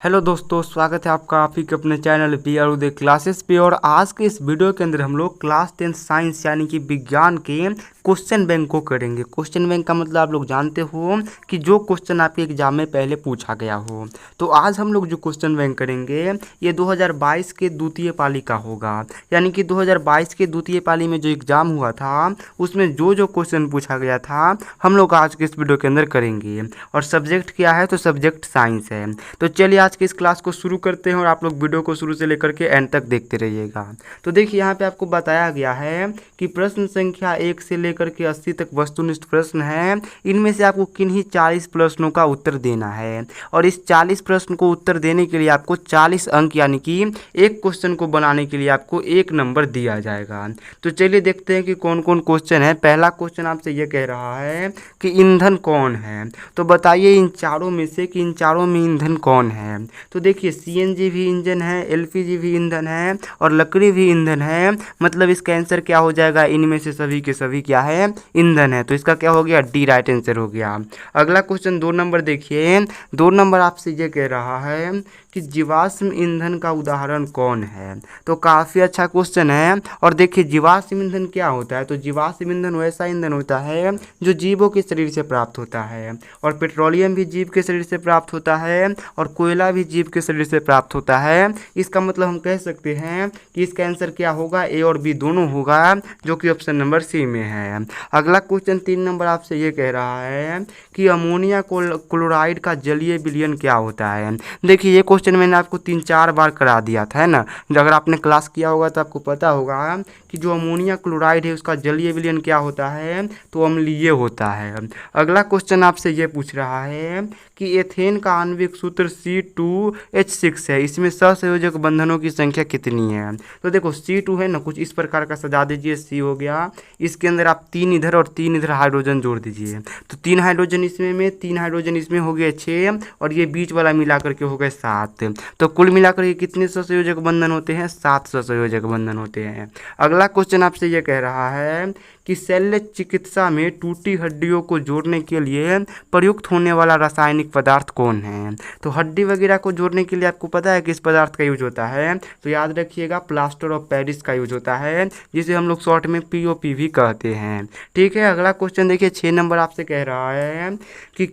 Hello दोस्तों, स्वागत है आपका आप ही के अपने चैनल पी आर उदय क्लासेस पे। और आज के इस वीडियो के अंदर हम लोग क्लास 10 साइंस यानी कि विज्ञान के क्वेश्चन बैंक को करेंगे। क्वेश्चन बैंक का मतलब आप लोग जानते हो कि जो क्वेश्चन आपके एग्जाम में पहले पूछा गया हो। तो आज हम लोग जो क्वेश्चन बैंक करेंगे ये 2022 के द्वितीय पाली का होगा, यानी कि 2022 के द्वितीय पाली में जो एग्जाम हुआ था उसमें जो जो क्वेश्चन पूछा गया था हम लोग आज के इस वीडियो के अंदर करेंगे। और सब्जेक्ट क्या है? तो सब्जेक्ट साइंस है। तो चलिए आज की इस क्लास को शुरू करते हैं और आप लोग वीडियो को शुरू से लेकर के एंड तक देखते रहिएगा। तो देखिए यहाँ पे आपको बताया गया है कि प्रश्न संख्या 1 से लेकर के 80 तक वस्तुनिष्ठ प्रश्न है। इनमें से आपको किन्हीं 40 प्रश्नों का उत्तर देना है और इस 40 प्रश्न को उत्तर देने के लिए आपको 40 अंक यानी कि एक क्वेश्चन को बनाने के लिए आपको 1 नंबर दिया जाएगा। तो चलिए देखते हैं कि कौन कौन क्वेश्चन है। पहला क्वेश्चन आपसे ये कह रहा है कि ईंधन कौन है। तो बताइए इन चारों में से कि इन चारों में ईंधन कौन है। तो देखिए सीएनजी भी ईंधन है, एलपीजी भी ईंधन है और लकड़ी भी ईंधन है। मतलब इसका आंसर क्या हो जाएगा? इनमें से सभी के सभी क्या है? ईंधन है। तो इसका क्या हो गया? डी राइट आंसर हो गया। अगला क्वेश्चन 2 नंबर देखिए। 2 नंबर आपसे ये कह रहा है कि जीवाश्म ईंधन का उदाहरण कौन है। तो काफ़ी अच्छा क्वेश्चन है। और देखिए जीवाश्म ईंधन क्या होता है? तो जीवाश्म ईंधन वैसा ईंधन होता है जो जीवों के शरीर से प्राप्त होता है। और पेट्रोलियम भी जीव के शरीर से प्राप्त होता है और कोयला भी जीव के शरीर से प्राप्त होता है। इसका मतलब हम कह सकते हैं कि इसका आंसर क्या होगा? ए और बी दोनों होगा, जो कि ऑप्शन नंबर सी में है। अगला क्वेश्चन 3 नंबर आपसे ये कह रहा है कि अमोनिया क्लोराइड का जलीय विलयन क्या होता है। देखिए ये क्वेश्चन मैंने आपको 3-4 बार करा दिया था, है ना। अगर आपने क्लास किया होगा तो आपको पता होगा कि जो अमोनिया क्लोराइड है उसका जलीय विलयन क्या होता है? तो अम्लीय होता है। अगला क्वेश्चन आपसे ये पूछ रहा है कि एथेन का आणविक सूत्र C2H6 है। इसमें सहसंयोजक बंधनों की संख्या कितनी है? तो देखो C2 है ना, कुछ इस प्रकार का सजा दीजिए। C हो गया, इसके अंदर आप 3 इधर और 3 इधर हाइड्रोजन जोड़ दीजिए। तो 3 हाइड्रोजन इसमें 3 हाइड्रोजन इसमें हो गए 6 और ये बीच वाला मिला करके हो गए 7। तो कुल मिलाकर के कितने सहसंयोजक बंधन होते हैं? 7 सहसंयोजक बंधन होते हैं। अगला क्वेश्चन आपसे ये कह रहा है कि शल्य चिकित्सा में टूटी हड्डियों को जोड़ने के लिए प्रयुक्त होने वाला रासायनिक पदार्थ कौन है। तो हड्डी वगैरह को जोड़ने के लिए आपको पता है किस पदार्थ का यूज होता है? तो याद रखिएगा प्लास्टर ऑफ पेरिस का यूज होता है, जिसे हम लोग शॉर्ट में पीओपी भी कहते हैं। ठीक है। अगला क्वेश्चन देखिए 6 नंबर आपसे कह रहा है कि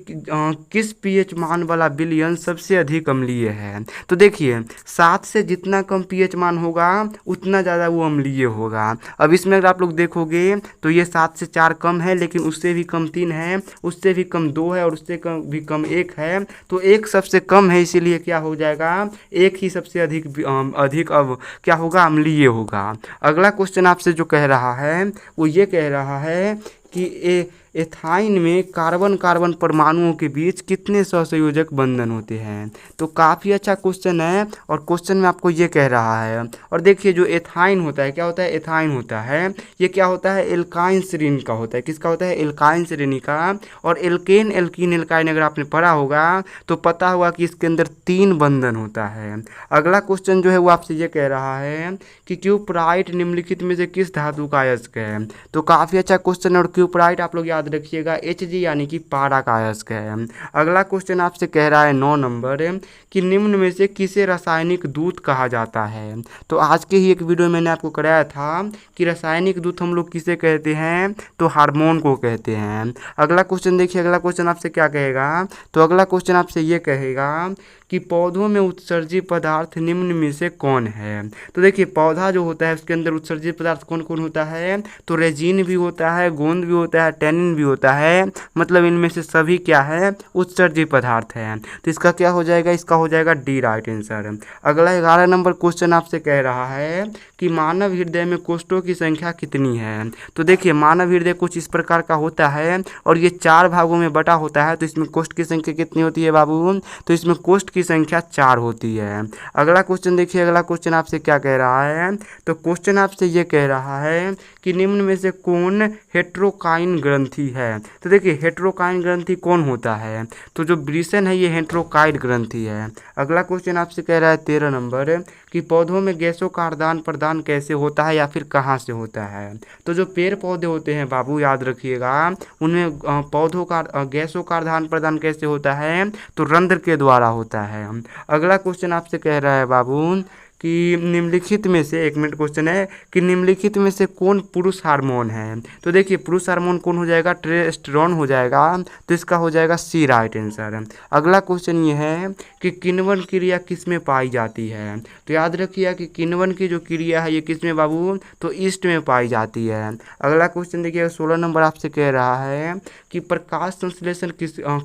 किस पीएच मान वाला विलयन सबसे अधिक अम्लीय है। तो देखिए 7 से जितना कम पीएच मान होगा उतना ज़्यादा वो अम्लीय होगा। अब इसमें अगर आप लोग देखोगे तो ये 7 से 4 कम है, लेकिन उससे भी कम 3 है, उससे भी कम 2 है और उससे कम भी कम 1 है। तो 1 सबसे कम है, इसीलिए क्या हो जाएगा? 1 ही सबसे अधिक अब क्या होगा? अम्लीय होगा। अगला क्वेश्चन आपसे जो कह रहा है वो ये कह रहा है कि एथाइन में कार्बन कार्बन परमाणुओं के बीच कितने सहसंयोजक बंधन होते हैं। तो काफ़ी अच्छा क्वेश्चन है और क्वेश्चन में आपको ये कह रहा है। और देखिए जो एथाइन होता है, क्या होता है? एथाइन होता है, ये क्या होता है? एल्काइन श्रेणी का होता है। किसका होता है? एल्काइन श्रेणी का। और एल्केन एल्कीन एल्काइन अगर आपने पढ़ा होगा तो पता होगा कि इसके अंदर 3 बंधन होता है। अगला क्वेश्चन जो है वो आपसे ये कह रहा है कि क्यूपराइट निम्नलिखित में से किस धातु का अयस्क है। तो काफ़ी अच्छा क्वेश्चन। और क्यूपराइट आप लोग याद रखिएगा Hg यानी कि पारा का अयस्क है। अगला क्वेश्चन आपसे कह रहा है 9 नंबर कि निम्न में से किसे रासायनिक दूत कहा जाता है। तो आज के ही एक वीडियो मैंने आपको कराया था कि रासायनिक दूत हम लोग किसे कहते हैं? तो हार्मोन को कहते हैं। अगला क्वेश्चन देखिए, अगला क्वेश्चन आपसे क्या कहेगा? तो अगला क्वेश्चन आपसे ये कहेगा कि पौधों में उत्सर्जित पदार्थ निम्न में से कौन है। तो देखिए पौधा जो होता है उसके अंदर उत्सर्जित पदार्थ कौन कौन होता है? तो रेजिन भी होता है, गोंद भी होता है, टैनिन भी होता है। मतलब इनमें से सभी क्या है? उत्सर्जित पदार्थ है। तो इसका क्या हो जाएगा? इसका हो जाएगा डी राइट आंसर। अगला 11 नंबर क्वेश्चन आपसे कह रहा है कि मानव हृदय में कोष्ठों की संख्या कितनी है। तो देखिए मानव हृदय कुछ इस प्रकार का होता है और ये 4 भागों में बटा होता है। तो इसमें कोष्ठ की संख्या कितनी होती है बाबू? तो इसमें कोष्ठ की संख्या 4 होती है। अगला क्वेश्चन देखिए, अगला क्वेश्चन आपसे क्या कह रहा है? तो क्वेश्चन आपसे ये कह रहा है कि निम्न में से कौन हेट्रोकाइन ग्रंथि है। तो देखिए हेट्रोकाइन ग्रंथि कौन होता है, तो जो वृषण है ये हेट्रोकाइन ग्रंथि है। अगला क्वेश्चन आपसे कह रहा है 13 नंबर कि पौधों में गैसों का आदान प्रदान कैसे होता है या फिर कहाँ से होता है। तो जो पेड़ पौधे होते हैं बाबू याद रखिएगा, उनमें पौधों का गैसों का आदान प्रदान कैसे होता है, तो रंध्र के द्वारा होता है। अगला क्वेश्चन आपसे कह रहा है बाबू कि निम्नलिखित में से, एक मिनट क्वेश्चन है कि निम्नलिखित में से कौन पुरुष हार्मोन है। तो देखिए पुरुष हार्मोन कौन हो जाएगा, टेस्टोस्टेरोन हो जाएगा। तो इसका हो जाएगा सी राइट आंसर। अगला क्वेश्चन ये है कि किण्वन क्रिया किस में पाई जाती है। तो याद रखिए कि किण्वन की जो क्रिया है ये किस में बाबू, तो ईस्ट में पाई जाती है। अगला क्वेश्चन देखिए 16 नंबर आपसे कह रहा है कि प्रकाश संश्लेषण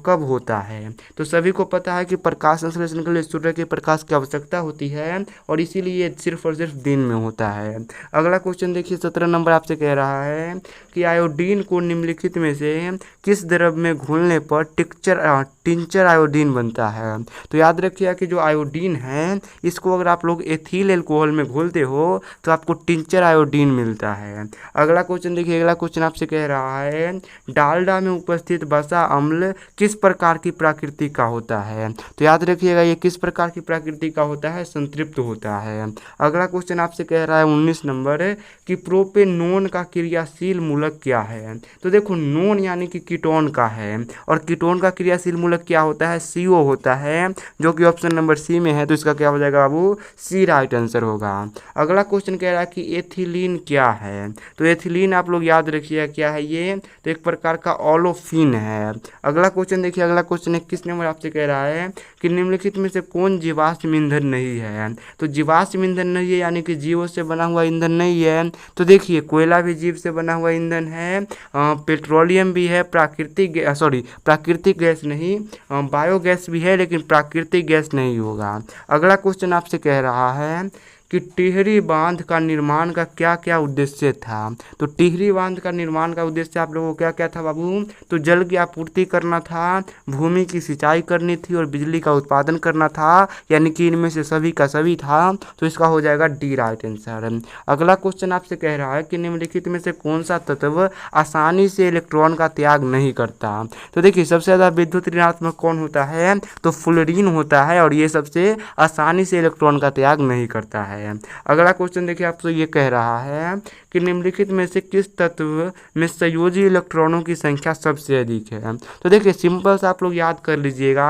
कब होता है। तो सभी को पता है कि प्रकाश संश्लेषण के लिए सूर्य के प्रकाश की आवश्यकता होती है और इसीलिए ये सिर्फ और सिर्फ दिन में होता है। अगला क्वेश्चन देखिए 17 नंबर आपसे कह रहा है कि आयोडीन को निम्नलिखित में से किस द्रव में घोलने पर टिंचर आयोडीन बनता है। तो याद रखिए कि जो आयोडीन है इसको अगर आप लोग एथिल एल्कोहल में घोलते हो तो आपको टिंचर आयोडीन मिलता है। अगला क्वेश्चन देखिए, अगला क्वेश्चन आपसे कह रहा है डालडा में उपस्थित वसा अम्ल किस प्रकार की प्रकृति का होता है। तो याद रखिएगा ये किस प्रकार की प्रकृति का होता है, संतृप्त होता है। अगला क्वेश्चन आपसे कह रहा है 19 नंबर कि प्रोपेनोन का क्रियाशील मूलक क्या है। तो देखो नोन यानी कि कीटोन का है और कीटोन का क्रियाशील मूलक क्या होता है, CO होता है, जो कि ऑप्शन नंबर सी में है। तो इसका क्या हो जाएगा बाबू, सी राइट आंसर होगा। अगला क्वेश्चन कह रहा है कि एथिलीन क्या है। तो एथिलीन आप लोग याद रखिए क्या है ये, तो एक प्रकार का ओलोफिन है। अगला क्वेश्चन देखिए, अगला क्वेश्चन 21 नंबर आपसे कह रहा है कि निम्नलिखित में से कौन जीवाश्म ईंधन नहीं है। तो जीवाश्म ईंधन नहीं है यानी कि जीवों से बना हुआ ईंधन नहीं है। तो देखिए कोयला भी जीव से बना हुआ ईंधन है, पेट्रोलियम भी है, प्राकृतिक गैस नहीं, बायोगैस भी है, लेकिन प्राकृतिक गैस नहीं होगा। अगला क्वेश्चन आपसे कह रहा है कि टिहरी बांध का निर्माण का क्या क्या उद्देश्य था। तो टिहरी बांध का निर्माण का उद्देश्य आप लोगों को क्या क्या था बाबू, तो जल की आपूर्ति करना था, भूमि की सिंचाई करनी थी और बिजली का उत्पादन करना था, यानी कि इनमें से सभी का सभी था। तो इसका हो जाएगा डी राइट आंसर। अगला क्वेश्चन आपसे कह रहा है कि निम्नलिखित में से कौन सा तत्व आसानी से इलेक्ट्रॉन का त्याग नहीं करता। तो देखिए सबसे ज़्यादा विद्युत ऋणात्मक कौन होता है, तो फ्लोरीन होता है और ये सबसे आसानी से इलेक्ट्रॉन का त्याग नहीं करता है। अगला क्वेश्चन देखिए आपसे ये कह रहा है कि निम्नलिखित में से किस तत्व में संयोजी इलेक्ट्रॉनों की संख्या सबसे अधिक है। तो देखिए सिंपल से आप लोग याद कर लीजिएगा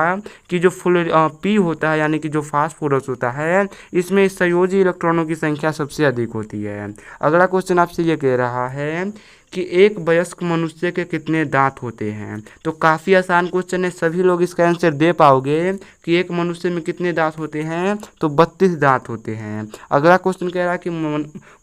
कि जो पी होता है यानी कि जो फास्फोरस होता है इसमें संयोजी इलेक्ट्रॉनों की संख्या सबसे अधिक होती है। अगला क्वेश्चन आपसे ये कह रहा है कि एक वयस्क मनुष्य के कितने दांत होते हैं। तो काफ़ी आसान क्वेश्चन है, सभी लोग इसका आंसर दे पाओगे कि एक मनुष्य में कितने दांत होते हैं, तो 32 दांत होते हैं। अगला क्वेश्चन कह रहा है कि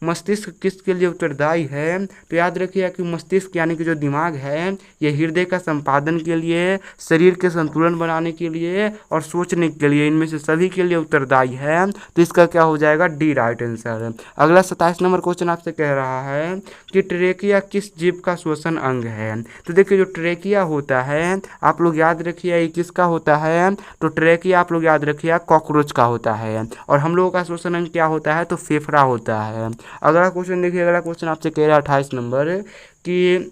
मस्तिष्क किसके लिए उत्तरदायी है। तो याद रखिए कि मस्तिष्क यानी कि जो दिमाग है ये हृदय का संपादन के लिए, शरीर के संतुलन बनाने के लिए और सोचने के लिए, इनमें से सभी के लिए उत्तरदायी है। तो इसका क्या हो जाएगा, डी राइट आंसर। अगला 27 नंबर क्वेश्चन आपसे कह रहा है कि ट्रेकिया किस जीव का श्वसन अंग है। तो देखिए जो ट्रेकिया होता है आप लोग याद रखिए ये किसका होता है, तो ट्रेकिया आप लोग याद रखिए कॉकरोच का होता है और हम लोगों का श्वसन अंग क्या होता है, तो फेफड़ा होता है। अगला क्वेश्चन देखिए, अगला क्वेश्चन आपसे कह रहा है 28 नंबर कि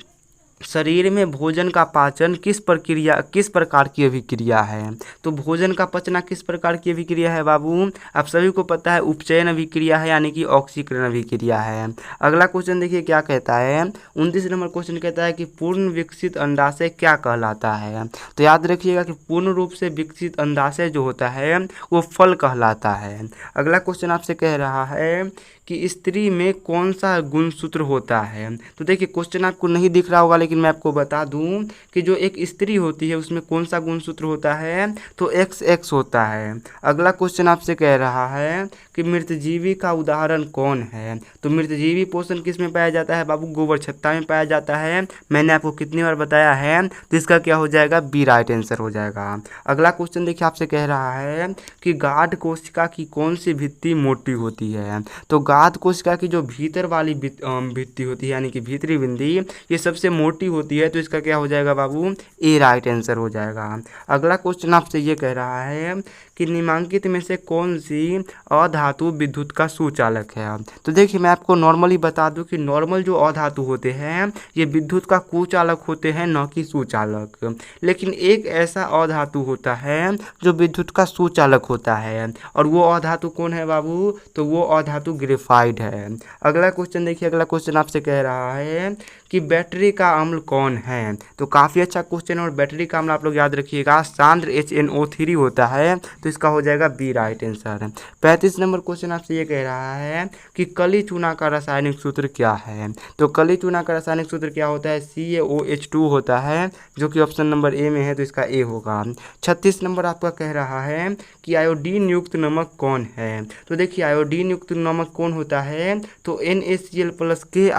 शरीर में भोजन का पाचन किस प्रकार की अभिक्रिया है। तो भोजन का पचना किस प्रकार की अभिक्रिया है बाबू, आप सभी को पता है उपचयन अभिक्रिया है यानी कि ऑक्सीकरण अभिक्रिया है। अगला क्वेश्चन देखिए क्या कहता है, 29 नंबर क्वेश्चन कहता है कि पूर्ण विकसित अंडाशय क्या कहलाता है। तो याद रखिएगा कि पूर्ण रूप से विकसित अंडाशय जो होता है वो फल कहलाता है। अगला क्वेश्चन आपसे कह रहा है कि स्त्री में कौन सा गुणसूत्र होता है। तो देखिए क्वेश्चन आपको नहीं दिख रहा होगा लेकिन मैं आपको बता दूं कि जो एक स्त्री होती है उसमें कौन सा गुणसूत्र होता है, तो XX होता है। अगला क्वेश्चन आपसे कह रहा है कि मृतजीवी का उदाहरण कौन है। तो मृतजीवी पोषण किस में पाया जाता है बाबू, गोबर छत्ता में पाया जाता है। मैंने आपको कितनी बार बताया है, तो इसका क्या हो जाएगा, बी राइट आंसर हो जाएगा। अगला क्वेश्चन देखिए आपसे कह रहा है कि गाढ़ कोशिका की कौन सी भित्ति मोटी होती है। तो गाढ़ कोशिका की जो भीतर वाली भित्ति होती है यानी कि भीतरी बिंदी, ये सबसे मोटी छोटी होती है तो इसका क्या हो जाएगा बाबू, ए राइट आंसर हो जाएगा। अगला क्वेश्चन आपसे ये कह रहा है कि निम्नलिखित में से कौन सी अधातु विद्युत का सुचालक है। तो देखिए मैं आपको नॉर्मली बता दूं कि नॉर्मल जो अधातु होते हैं ये विद्युत का कुचालक होते हैं, न कि सुचालक। लेकिन एक ऐसा अधातु होता है जो विद्युत का सुचालक होता है, और वो अधातु कौन है बाबू, तो वो अधातु ग्रेफाइट है। अगला क्वेश्चन देखिए, अगला क्वेश्चन आपसे कह रहा है कि बैटरी का अम्ल कौन है। तो काफ़ी अच्छा क्वेश्चन, और बैटरी का अम्ल आप लोग याद रखिएगा सांद्र HNO3 होता है, तो इसका हो जाएगा B right answer. 35 number question आपसे ये कह रहा है कि कली चूना का रासायनिक सूत्र क्या है। तो कली चूना का रासायनिक सूत्र क्या होता है, CaOH2 होता है, जो कि ऑप्शन नंबर ए में है, तो इसका ए होगा। 36 नंबर आपका कह रहा है कि आयोडीन युक्त नमक कौन है। तो देखिए आयोडीन युक्त नमक कौन होता है, तो NaCl+Ki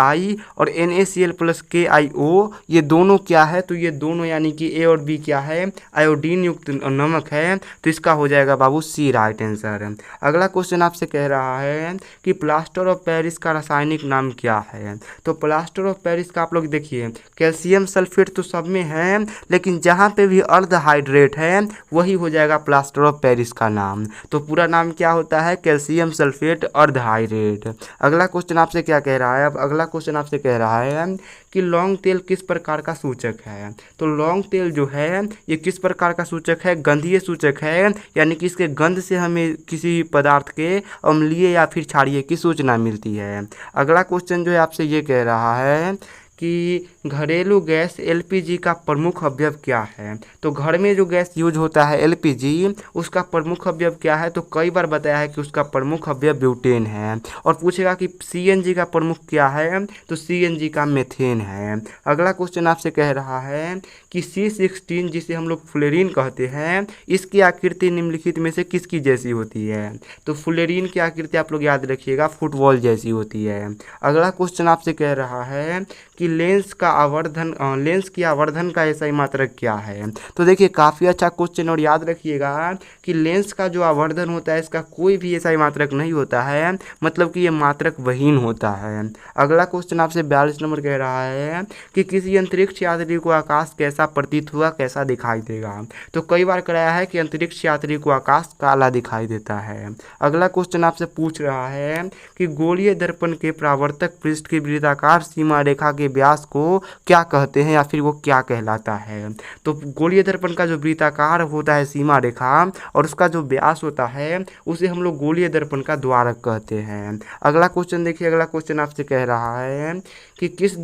और NaCl+KiO, ये दोनों क्या है, तो ये दोनों यानी कि ए और बी क्या है, आयोडीन युक्त नमक है, तो इसका हो जाएगा बाबू सी राइट आंसर। अगला क्वेश्चन आपसे कह रहा है कि प्लास्टर ऑफ पेरिस का रासायनिक नाम क्या है। तो प्लास्टर ऑफ पेरिस का आप लोग देखिए कैल्शियम सल्फेट तो सब में है, लेकिन जहाँ पे भी अर्ध हाइड्रेट है वही हो जाएगा प्लास्टर ऑफ पेरिस का नाम। तो पूरा नाम क्या होता है, कैल्शियम सल्फेट अर्ध हाइड्रेट। अगला क्वेश्चन आपसे क्या कह रहा है, अब अगला क्वेश्चन आपसे कह रहा है कि लौंग तेल किस प्रकार का सूचक है। तो लौंग तेल जो है ये किस प्रकार का सूचक है, गंधीय सूचक है, यानी कि इसके गंध से हमें किसी पदार्थ के अम्लीय या फिर क्षारीय की सूचना मिलती है। अगला क्वेश्चन जो है आपसे ये कह रहा है कि घरेलू गैस LPG का प्रमुख अवयव क्या है। तो घर में जो गैस यूज होता है LPG, उसका प्रमुख अवयव क्या है, तो कई बार बताया है कि उसका प्रमुख अवयव ब्यूटेन है। और पूछेगा कि CNG का प्रमुख क्या है, तो CNG का मेथेन है। अगला क्वेश्चन आपसे कह रहा है कि C16 जिसे हम लोग फ्लोरीन कहते हैं, इसकी आकृति निम्नलिखित में से किसकी जैसी होती है। तो फ्लोरीन की आकृति आप लोग याद रखिएगा फुटबॉल जैसी होती है। अगला क्वेश्चन आपसे कह रहा है कि लेंस की आवर्धन का SI मात्रक क्या है। तो देखिए काफ़ी अच्छा क्वेश्चन, और याद रखिएगा कि लेंस का जो आवर्धन होता है इसका कोई भी SI मात्रक नहीं होता है, मतलब कि ये मात्रक वहीन होता है। अगला क्वेश्चन आपसे 42 नंबर कह रहा है कि किसी अंतरिक्ष यात्री को आकाश कैसा प्रतीत हुआ, कैसा दिखाई देगा। तो कई बार कराया है कि अंतरिक्ष यात्री को आकाश काला दिखाई देता है। अगला क्वेश्चन आपसे पूछ रहा है कि गोलीय दर्पण के परावर्तक पृष्ठ की वृत्ताकार सीमा रेखा के व्यास को क्या कहते हैं, या फिर वो क्या कहलाता है। तो गोलीय दर्पण का जो वृत्ताकार होता है सीमा रेखा और उसका जो व्यास होता है उसे हम लोग गोलीय दर्पण का द्वारक कहते हैं। अगला क्वेश्चन देखिए, अगला क्वेश्चन आपसे कह रहा है कि किस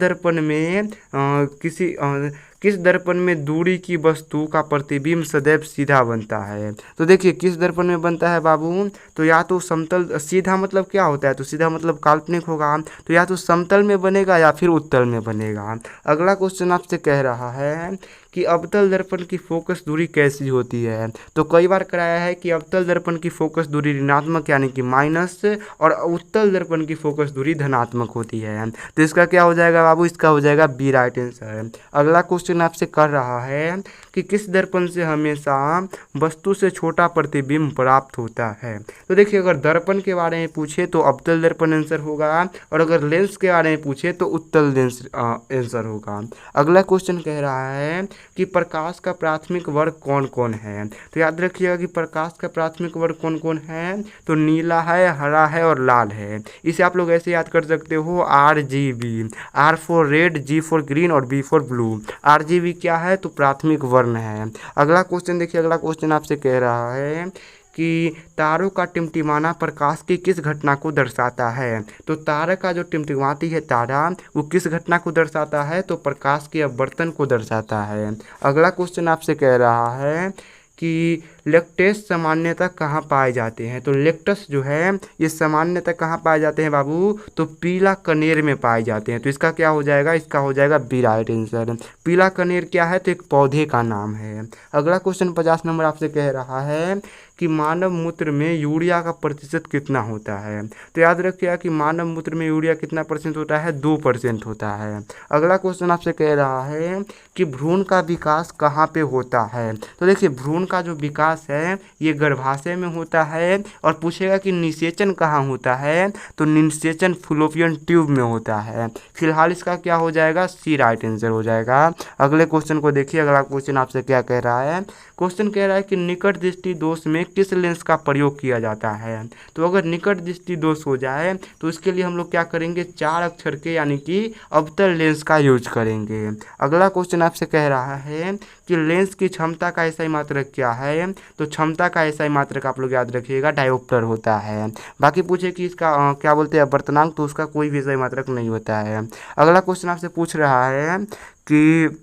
दर्पण में दूरी की वस्तु का प्रतिबिंब सदैव सीधा बनता है। तो देखिए किस दर्पण में बनता है बाबू, तो या तो समतल, सीधा मतलब क्या होता है, तो सीधा मतलब काल्पनिक होगा, तो या तो समतल में बनेगा या फिर उत्तल में बनेगा। अगला क्वेश्चन आपसे कह रहा है कि अवतल दर्पण की फोकस दूरी कैसी होती है। तो कई बार कराया है कि अवतल दर्पण की फोकस दूरी ऋणात्मक यानी कि माइनस, और उत्तल दर्पण की फोकस दूरी धनात्मक होती है। तो इसका क्या हो जाएगा बाबू, इसका हो जाएगा बी राइट आंसर। अगला क्वेश्चन आपसे कर रहा है कि किस दर्पण से हमेशा वस्तु से छोटा प्रतिबिंब प्राप्त होता है। तो देखिए अगर दर्पण के बारे में पूछे तो अवतल दर्पण आंसर होगा, और अगर लेंस के बारे में पूछे तो उत्तल लेंस आंसर होगा। अगला क्वेश्चन कह रहा है कि प्रकाश का प्राथमिक वर्ग कौन कौन है। तो याद रखिएगा कि प्रकाश का प्राथमिक वर्ग कौन कौन है, तो नीला है, हरा है और लाल है। इसे आप लोग ऐसे याद कर सकते हो RGB, R for red, G for green और B फॉर ब्लू। RGB क्या है, तो प्राथमिक वर्ण है। अगला क्वेश्चन देखिए, अगला क्वेश्चन आपसे कह रहा है कि तारों का टिमटिमाना प्रकाश की किस घटना को दर्शाता है। तो तारा का जो टिमटिमाती है तारा वो किस घटना को दर्शाता है, तो प्रकाश के अपवर्तन को दर्शाता है। अगला क्वेश्चन आपसे कह रहा है कि लेक्टेस सामान्यतः कहाँ पाए जाते हैं। तो लेक्टस जो है ये सामान्यतः कहाँ पाए जाते हैं बाबू, तो पीला कनेर में पाए जाते हैं। तो इसका क्या हो जाएगा, इसका हो जाएगा बी राइट आंसर। पीला कनेर क्या है, तो एक पौधे का नाम है। अगला क्वेश्चन 50 नंबर आपसे कह रहा है कि मानव मूत्र में यूरिया का प्रतिशत कितना होता है। तो याद रखिएगा कि मानव मूत्र में यूरिया कितना परसेंट होता है, 2% होता है। अगला क्वेश्चन आपसे कह रहा है कि भ्रूण का विकास कहाँ पे होता है। तो देखिए भ्रूण का जो विकास है ये गर्भाशय में होता है। और पूछेगा कि निषेचन कहाँ होता है, तो निषेचन फुलोपियन ट्यूब में होता है। फिलहाल इसका क्या हो जाएगा, सी राइट आंसर हो जाएगा। अगले क्वेश्चन को देखिए, अगला क्वेश्चन आपसे क्या कह रहा है। क्वेश्चन कह रहा है कि निकट दृष्टि दोष में किस लेंस का प्रयोग किया जाता है। तो अगर निकट दृष्टि दोष हो जाए तो इसके लिए हम लोग क्या करेंगे, 4 अक्षर के यानी कि अवतल लेंस का यूज करेंगे। अगला क्वेश्चन आपसे कह रहा है कि लेंस की क्षमता का एसआई मात्रक क्या है। तो क्षमता का एसआई मात्रक आप लोग याद रखिएगा डायोप्टर होता है। बाकी पूछे कि इसका क्या बोलते हैं अपवर्तनांक, तो उसका कोई भी एसआई मात्रक नहीं होता है। अगला क्वेश्चन आपसे पूछ रहा है कि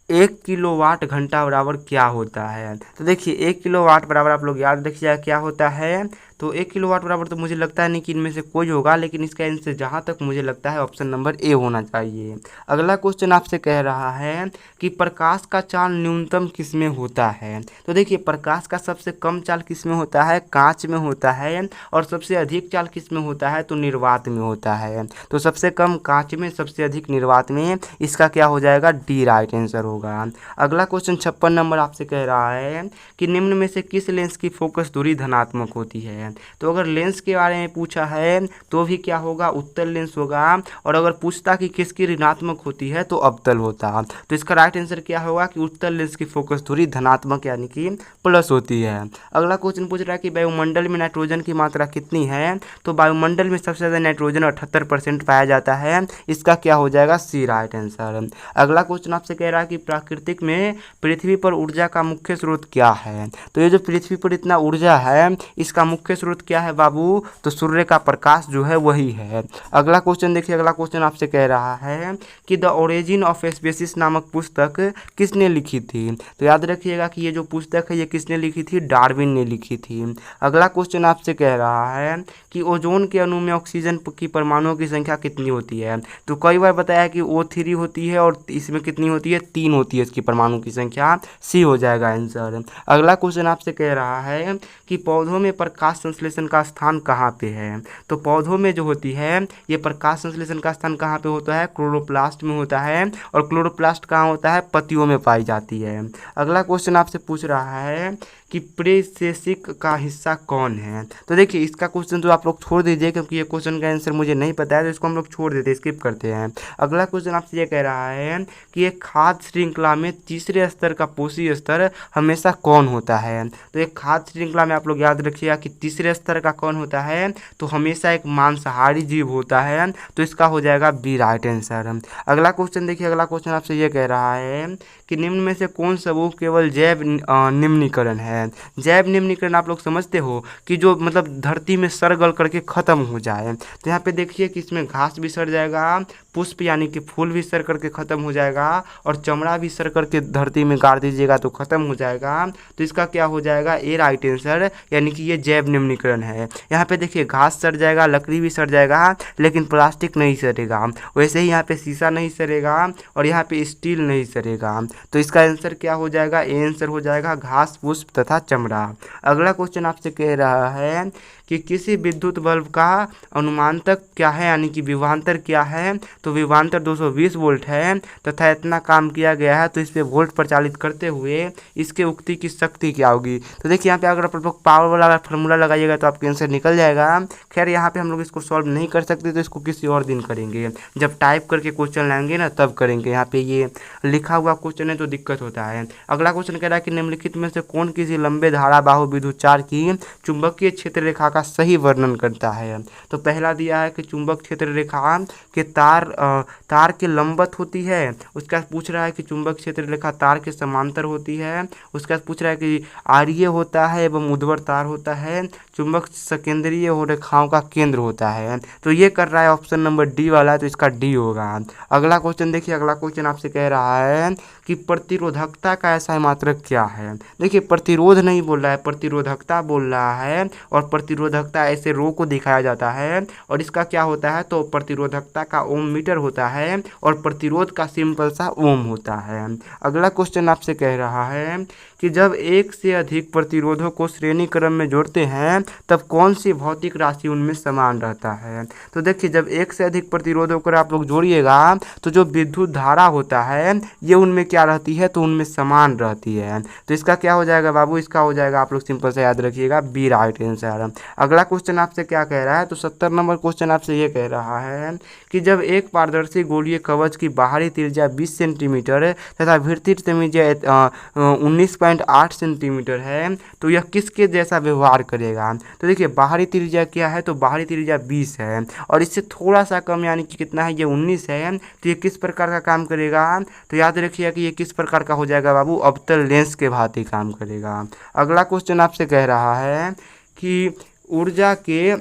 1 किलोवाट घंटा बराबर क्या होता है। तो देखिए 1 किलोवाट बराबर आप लोग याद रखिएगा क्या होता है। तो 1 किलोवाट बराबर तो मुझे लगता है नहीं कि इनमें से कोई होगा, लेकिन इसका आंसर जहाँ तक मुझे लगता है ऑप्शन नंबर ए होना चाहिए। अगला क्वेश्चन आपसे कह रहा है कि प्रकाश का चाल न्यूनतम किस में होता है। तो देखिए प्रकाश का सबसे कम चाल किस में होता है, कांच में होता है। और सबसे अधिक चाल किस में होता है, तो निर्वात में होता है। तो सबसे कम कांच में, सबसे अधिक निर्वात में। इसका क्या हो जाएगा, डी राइट आंसर होगा। अगला क्वेश्चन 56 नंबर आपसे कह रहा है कि निम्न में से किस लेंस की फोकस दूरी धनात्मक होती है। तो अगर लेंस के बारे में पूछा है तो भी क्या होगा, उत्तल लेंस होगा। और अगर पूछता कि किसकी ऋणात्मक होती है तो अवतल होता। तो इसका राइट आंसर क्या होगा कि उत्तल लेंस की फोकस दूरी धनात्मक यानी कि प्लस होती है। अगला क्वेश्चन पूछ रहा है कि वायुमंडल में नाइट्रोजन की मात्रा कितनी है। तो वायुमंडल में सबसे ज़्यादा नाइट्रोजन 78% पाया जाता है। इसका क्या हो जाएगा, सी राइट आंसर। अगला क्वेश्चन आपसे कह रहा है कि प्राकृतिक में पृथ्वी पर ऊर्जा का मुख्य स्रोत क्या है। तो ये जो पृथ्वी पर इतना ऊर्जा है इसका मुख्य स्रोत क्या है बाबू, तो सूर्य का प्रकाश जो है वही है। अगला क्वेश्चन देखिए, अगला क्वेश्चन आपसे कह रहा है कि द ओरिजिन ऑफ स्पीसीज नामक पुस्तक किसने लिखी थी। तो याद रखिएगा कि ये जो पुस्तक है ये किसने लिखी थी, डार्विन ने लिखी थी। अगला क्वेश्चन आपसे कह रहा है कि ओजोन के अणु में ऑक्सीजन की परमाणुओं की संख्या कितनी होती है। तो कई बार बताया कि O3 होती है और इसमें कितनी होती है, 3 होती है इसकी परमाणु की संख्या, सी हो जाएगा आंसर। अगला क्वेश्चन आपसे कह रहा है कि पौधों में प्रकाश संश्लेषण का स्थान कहाँ पे है। तो पौधों में जो होती है ये प्रकाश संश्लेषण का स्थान कहाँ पे होता है, क्लोरोप्लास्ट में होता है। और क्लोरोप्लास्ट कहाँ होता है, पत्तियों में पाई जाती है। अगला क्वेश्चन आपसे पूछ रहा है कि प्रेसेसिक का हिस्सा कौन है। तो देखिए इसका क्वेश्चन तो आप लोग छोड़ दीजिए क्योंकि ये क्वेश्चन का आंसर मुझे नहीं पता है, तो इसको हम लोग छोड़ देते हैं, स्किप करते हैं। अगला क्वेश्चन आपसे ये कह रहा है कि एक खाद्य श्रृंखला में तीसरे स्तर का पोषी स्तर हमेशा कौन होता है। तो एक खाद्य श्रृंखला में आप लोग याद रखिएगा कि तीसरे स्तर का कौन होता है, तो हमेशा एक मांसाहारी जीव होता है। तो इसका हो जाएगा बी राइट आंसर। अगला क्वेश्चन देखिए, अगला क्वेश्चन आपसे ये कह रहा है कि निम्न में से कौन सा वो केवल जैव निम्नीकरण है। जैव निम्नीकरण आप लोग समझते हो कि जो मतलब धरती में सड़ गल करके खत्म हो जाए। तो यहाँ पे देखिए कि इसमें घास भी सड़ जाएगा, पुष्प यानी कि फूल भी सड़ करके खत्म हो जाएगा, और चमड़ा भी सड़ करके धरती में गाड़ दीजिएगा तो खत्म हो जाएगा। तो इसका क्या हो जाएगा, ए राइट आंसर, यानी कि ये जैव निम्नीकरण है। यहाँ पे देखिए घास सड़ जाएगा, लकड़ी भी सड़ जाएगा, लेकिन प्लास्टिक नहीं सड़ेगा। वैसे ही यहाँ पे शीशा नहीं सड़ेगा और यहाँ पे स्टील नहीं सड़ेगा। तो इसका आंसर क्या हो जाएगा, ए आंसर हो जाएगा घास, पुष्प तथा चमड़ा। अगला क्वेश्चन आपसे कह रहा है कि किसी विद्युत बल्ब का अनुमानतक क्या है, यानी कि विभवांतर क्या है। तो विभवांतर 220 वोल्ट है तथा इतना काम किया गया है, तो इस पे वोल्ट प्रचालित करते हुए इसके उक्ति की शक्ति क्या होगी। तो देखिए यहाँ पे अगर आप लोग पावर वाला अगर फार्मूला लगाइएगा तो आपका आंसर निकल जाएगा। खैर यहाँ पे हम लोग इसको सॉल्व नहीं कर सकते, तो इसको किसी और दिन करेंगे, जब टाइप करके क्वेश्चन लाएंगे ना तब करेंगे। यहाँ पे ये लिखा हुआ क्वेश्चन है तो दिक्कत होता है। अगला क्वेश्चन कह रहा है कि निम्नलिखित में से कौन किसी लंबे धारा बाहु विद्युत चार की चुंबकीय क्षेत्र रेखा का सही वर्णन करता है। तो पहला दिया है कि चुंबक क्षेत्र रेखा के तार के लंबवत होती है। उसके बाद पूछ रहा है कि चुंबक क्षेत्र रेखा तार के समांतर होती है। उसके बाद पूछ रहा है कि आर्य होता है एवं ऊर्ध्वाधर तार होता है। चुंबक सकेंद्रीय रेखाओं का केंद्र होता है। तो ये कर रहा है ऑप्शन नंबर डी वाला, तो इसका डी होगा। अगला क्वेश्चन देखिए, अगला क्वेश्चन आपसे कह रहा है कि प्रतिरोधकता का ऐसा मात्रक क्या है। देखिए प्रतिरोध नहीं बोल रहा है, प्रतिरोधकता बोल रहा है, और प्रतिरोधकता ऐसे रो को दिखाया जाता है। और इसका क्या होता है, तो प्रतिरोधकता का ओम मीटर होता है और प्रतिरोध का सिंपल सा ओम होता है। अगला क्वेश्चन आपसे कह रहा है कि कि जब एक से अधिक प्रतिरोधों को श्रेणी क्रम में जोड़ते हैं तब कौन सी भौतिक राशि उनमें समान रहता है। तो देखिए जब एक से अधिक प्रतिरोधों को आप लोग जोड़िएगा तो जो विद्युत धारा होता है ये उनमें क्या रहती है, तो उनमें समान रहती है। तो इसका क्या हो जाएगा बाबू, इसका हो जाएगा, आप लोग सिंपल से याद रखिएगा, बी राइट आंसर। अगला क्वेश्चन आपसे क्या कह रहा है, तो 70 नंबर क्वेश्चन आपसे ये कह रहा है कि जब एक पारदर्शी गोलीय कवच की बाहरी त्रिज्या 20 सेंटीमीटर तथा भीतरी त्रिज्या 19.8 सेंटीमीटर है तो यह किसके जैसा व्यवहार करेगा। तो देखिए बाहरी त्रिज्या क्या है, तो बाहरी त्रिज्या 20 है और इससे थोड़ा सा कम यानी कि कितना है, ये 19 है। तो ये किस प्रकार का काम करेगा, तो याद रखिएगा कि ये किस प्रकार का हो जाएगा बाबू, अवतल लेंस के भांति काम करेगा। अगला क्वेश्चन आपसे कह रहा है कि ऊर्जा के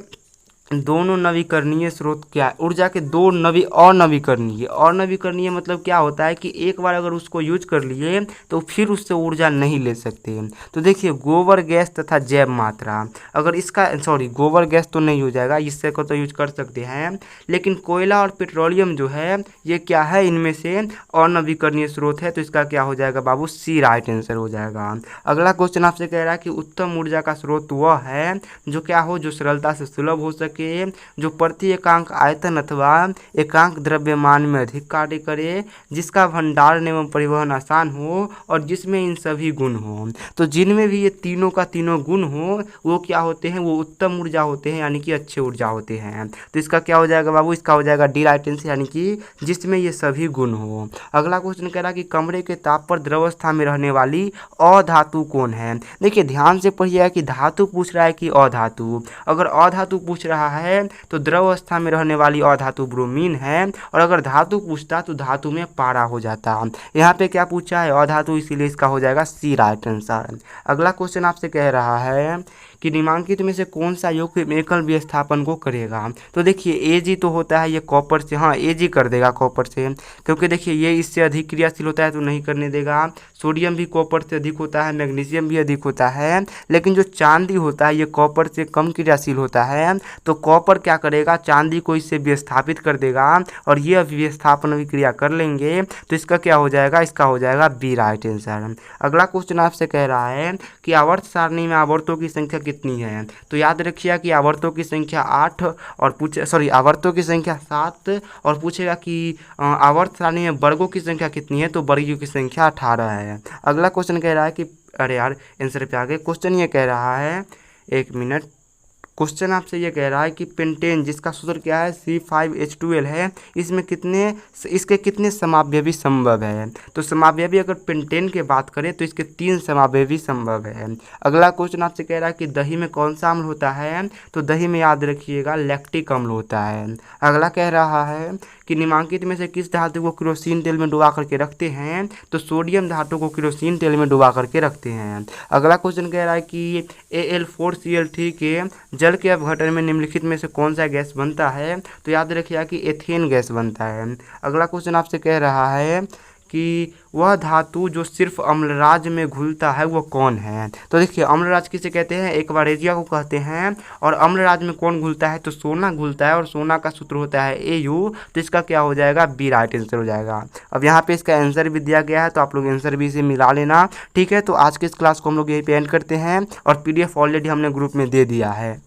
दोनों नवीकरणीय स्रोत क्या है, ऊर्जा के दो अनवीकरणीय मतलब क्या होता है कि एक बार अगर उसको यूज कर लिए तो फिर उससे ऊर्जा नहीं ले सकते। तो देखिए गोबर गैस तथा जैव मात्रा, अगर इसका गोबर गैस तो नहीं हो जाएगा, इससे को तो यूज कर सकते हैं, लेकिन कोयला और पेट्रोलियम जो है ये क्या है, इनमें से अनवीकरणीय स्रोत है। तो इसका क्या हो जाएगा बाबू, सी राइट आंसर हो जाएगा। अगला क्वेश्चन आपसे कह रहा है कि उत्तम ऊर्जा का स्रोत वह है जो क्या हो, जो सरलता से सुलभ हो सके, जो प्रति एकांक आयतन अथवा एकांक द्रव्यमान में अधिक कार्य करे, जिसका भंडारण एवं परिवहन आसान हो और जिसमें इन सभी गुण हो। तो जिनमें भी ये तीनों का तीनों गुण हो वो क्या होते हैं, वो उत्तम ऊर्जा होते हैं, यानी कि अच्छे ऊर्जा होते हैं। तो इसका क्या हो जाएगा बाबू, इसका हो जाएगा डी राइट आंसर, यानी कि जिसमें ये सभी गुण हो। अगला क्वेश्चन कह रहा है कि कमरे के ताप पर द्रवस्था में रहने वाली अधातु कौन है। देखिए ध्यान से पढ़िएगा कि धातु पूछ रहा है कि अधातु। अगर अधातु पूछ रहा है तो द्रव अवस्था में रहने वाली अधातु ब्रोमीन है, और अगर धातु पूछता तो धातु में पारा हो जाता। यहाँ पे क्या पूछा है, अधातु, इसीलिए इसका हो जाएगा सी राइट आंसर। अगला क्वेश्चन आपसे कह रहा है कि निम्नलिखित में से कौन सा योग एकल विस्थापन को करेगा। तो देखिए Ag तो होता है ये कॉपर से, हाँ Ag कर देगा कॉपर से, क्योंकि देखिए ये इससे अधिक क्रियाशील होता है तो नहीं करने देगा। सोडियम भी कॉपर से अधिक होता है, मैग्नीशियम भी अधिक होता है, लेकिन जो चांदी होता है ये कॉपर से कम क्रियाशील होता है। तो कॉपर क्या करेगा, चांदी को इससे विस्थापित कर देगा और ये विस्थापन अभिक्रिया कर लेंगे। तो इसका क्या हो जाएगा, इसका हो जाएगा बी राइट आंसर। अगला क्वेश्चन आपसे कह रहा है कि आवर्त सारणी में आवर्तों की संख्या कितनी है। तो याद रखिएगा कि आवर्तों की संख्या 8 और आवर्तों की संख्या 7 और पूछेगा कि आवर्त सारणी में वर्गों की संख्या कितनी है, तो वर्गों की संख्या 18 है। अगला क्वेश्चन कह रहा है कि अरे यार आंसर पे आगे क्वेश्चन ये कह रहा है, एक मिनट, क्वेश्चन आपसे ये कह रहा है कि पेंटेन जिसका सूत्र क्या है C5H12 है, इसके कितने समावयवी संभव है। तो समावयवी अगर पेंटेन की बात करें तो इसके 3 समावयवी संभव है। अगला क्वेश्चन आपसे कह रहा है कि दही में कौन सा अम्ल होता है। तो दही में याद रखिएगा लैक्टिक अम्ल होता है। अगला कह रहा है कि निम्नलिखित में से किस धातु को केरोसिन तेल में डुबा करके रखते हैं। तो सोडियम धातु को केरोसिन तेल में डुबा करके रखते हैं। अगला क्वेश्चन कह रहा है कि Al4Cl3 के जल के अपघटन में निम्नलिखित में से कौन सा गैस बनता है। तो याद रखिएगा कि एथेन गैस बनता है। अगला क्वेश्चन आपसे कह रहा है कि वह धातु जो सिर्फ अम्लराज में घुलता है वो कौन है। तो देखिए अम्लराज किसे कहते हैं, एक बारेजिया को कहते हैं। और अम्लराज में कौन घुलता है, तो सोना घुलता है और सोना का सूत्र होता है Au। तो इसका क्या हो जाएगा, बी राइट आंसर हो जाएगा। अब यहाँ पे इसका आंसर भी दिया गया है तो आप लोग आंसर भी इसे मिला लेना, ठीक है। तो आज के इस क्लास को हम लोग यहीं पे एंड करते हैं और PDF ऑलरेडी हमने ग्रुप में दे दिया है।